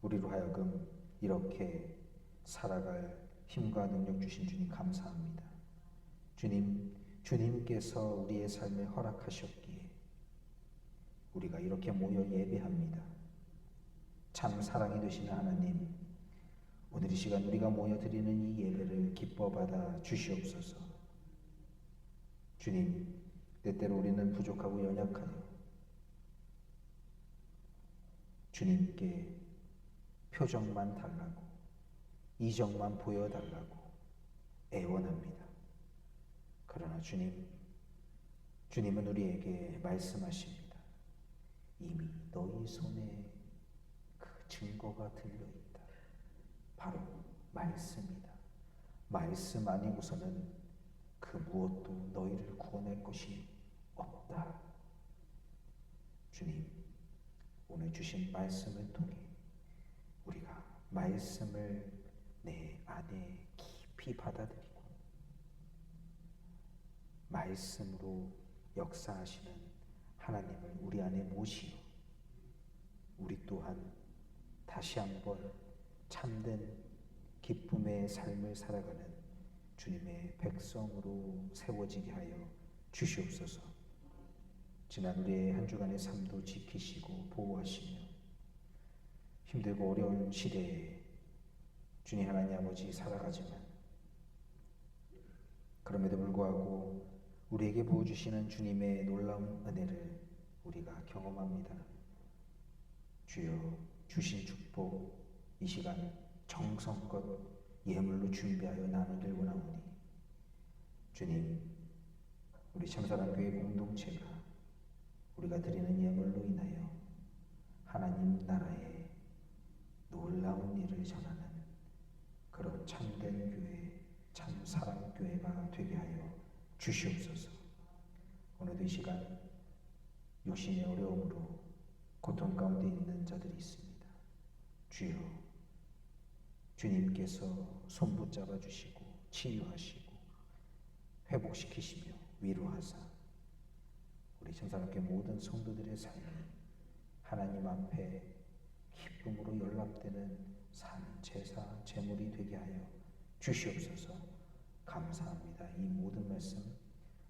우리로 하여금 이렇게 살아갈 힘과 능력 주신 주님 감사합니다. 주님께서 우리의 삶에 허락하셨기에 우리가 이렇게 모여 예배합니다. 참 사랑이 되시는 하나님, 오늘 이 시간 우리가 모여 드리는 이 예배를 기뻐 받아 주시옵소서. 주님, 때때로 우리는 부족하고 연약하여 주님께 표정만 달라고, 이정만 보여달라고 애원합니다. 그러나 주님은 우리에게 말씀하십니다. 이미 너희 손에 그 증거가 들려있다. 바로 말씀이다. 말씀 아니고서는 그 무엇도 너희를 구원할 것이 없다. 주님, 오늘 주신 말씀을 통해 우리가 말씀을 내 안에 깊이 받아들이고 말씀으로 역사하시는 하나님을 우리 안에 모시어 우리 또한 다시 한번 참된 기쁨의 삶을 살아가는 주님의 백성으로 세워지게 하여 주시옵소서. 지난 우리의 한 주간의 삶도 지키시고 보호하시며 힘들고 어려운 시대에 주님 하나님 아버지 살아가지만 그럼에도 불구하고 우리에게 부어주시는 주님의 놀라운 은혜를 우리가 경험합니다. 주여, 주신 축복 이 시간 정성껏 예물로 준비하여 나누길 원하오니 주님, 우리 참사랑교회 공동체가 우리가 드리는 예물로 인하여 하나님 나라의 놀라운 일을 전하는 그런 참된 교회, 참사랑교회가 되게 하여 주시옵소서. 오늘도 이 시간 육신의 어려움으로 고통 가운데 있는 자들이 있습니다. 주여, 주님께서 손붙잡아 주시고 치유하시고 회복시키시며 위로하사 우리 참사랑교회 모든 성도들의 삶이 하나님 앞에 기쁨으로 연락되는 산, 제사, 제물이 되게 하여 주시옵소서. 감사합니다. 이 모든 말씀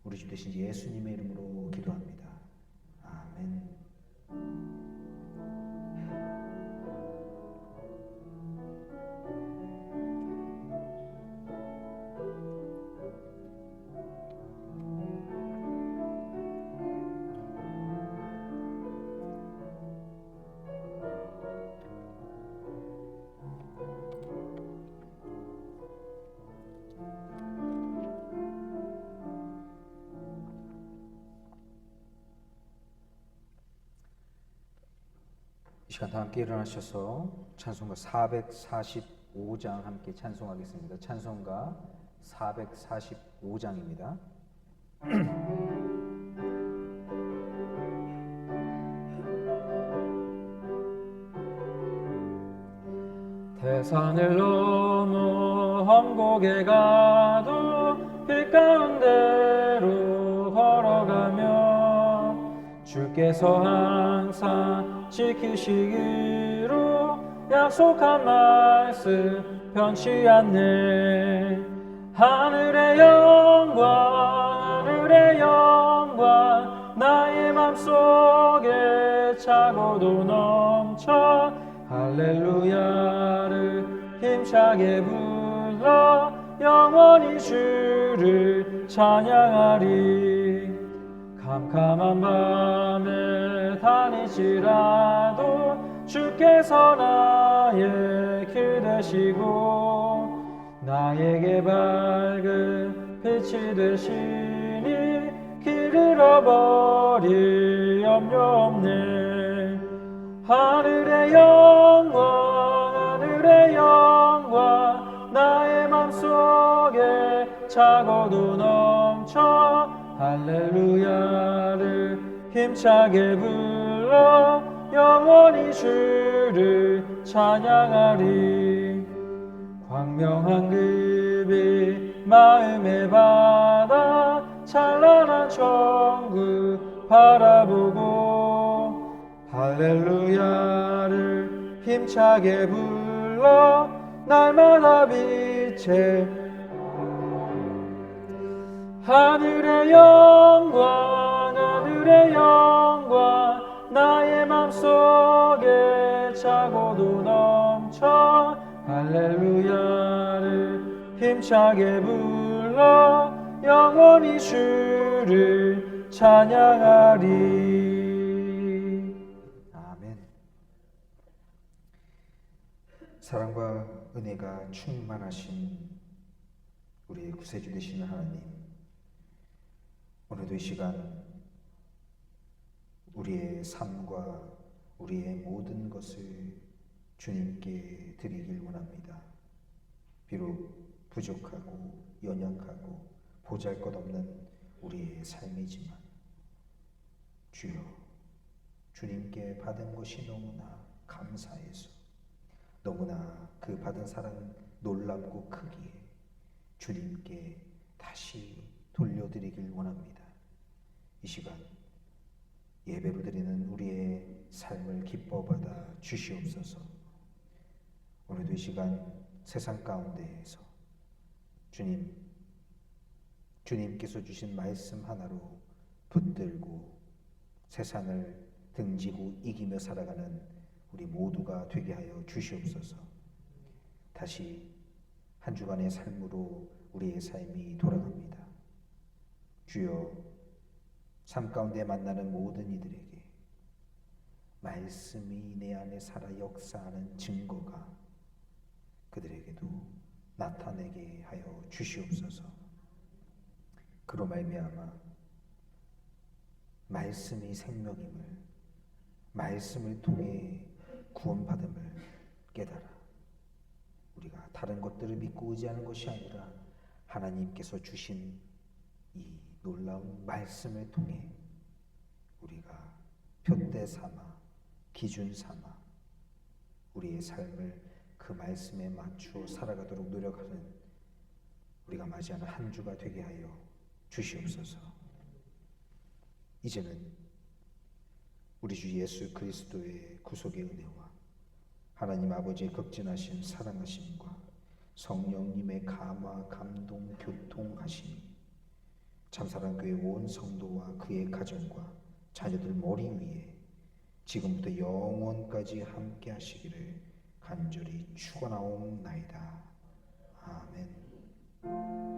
우리 주 되신 예수님의 이름으로 기도합니다. 아멘. 이 시간 다 함께 일어나셔서 찬송가 445장 함께 찬송하겠습니다. 찬송가 445장입니다. 대산을 넘어 험곡에 가도 빛 가운데로 걸어가며 주께서 항상 지키시기로 약속한 말씀 변치 않네. 하늘의 영광 나의 맘속에 차고도 넘쳐 할렐루야를 힘차게 불러 영원히 주를 찬양하리. 캄캄한 밤에 다닐지라도 주께서 나의 길 되시고 나에게 밝은 빛이 되시니 길 잃어버릴 염려 없네. 하늘의 영광 나의 맘속에 차고도 넘쳐 할렐루야를 힘차게 불러 영원히 주를 찬양하리. 광명한 그 빛 마음에 받아 찬란한 천국 바라보고 할렐루야를 힘차게 불러 날마다 빛에 하늘의 영광 나의 맘속에 차고도 넘쳐 할렐루야를 힘차게 불러 영원히 주를 찬양하리. 아멘. 사랑과 은혜가 충만하신 우리의 구세주 되시는 하나님, 오늘도 이 시간 우리의 삶과 우리의 모든 것을 주님께 드리길 원합니다. 비록 부족하고 연약하고 보잘것없는 우리의 삶이지만 주여, 주님께 받은 것이 너무나 감사해서 너무나 그 받은 사랑은 놀랍고 크기에 주님께 다시 돌려드리길 원합니다. 이 시간 예배로 드리는 우리의 삶을 기뻐받아 주시옵소서. 오늘도 이 시간 세상 가운데에서 주님께서 주신 말씀 하나로 붙들고 세상을 등지고 이기며 살아가는 우리 모두가 되게 하여 주시옵소서. 다시 한 주간의 삶으로 우리의 삶이 돌아갑니다. 주여, 삶 가운데 만나는 모든 이들에게 말씀이 내 안에 살아 역사하는 증거가 그들에게도 나타내게 하여 주시옵소서. 그로 말미암아 말씀이 생명임을, 말씀을 통해 구원받음을 깨달아 우리가 다른 것들을 믿고 의지하는 것이 아니라 하나님께서 주신 이 놀라운 말씀을 통해 우리가 푯대 삼아 기준 삼아 우리의 삶을 그 말씀에 맞추어 살아가도록 노력하는 우리가 맞이하는 한 주가 되게 하여 주시옵소서. 이제는 우리 주 예수 그리스도의 구속의 은혜와 하나님 아버지의 극진하신 사랑하심과 성령님의 감화, 감동, 교통하심이 참사랑교회 온 성도와 그의 가정과 자녀들 머리 위에 지금부터 영원까지 함께 하시기를 간절히 축원하옵나이다. 아멘.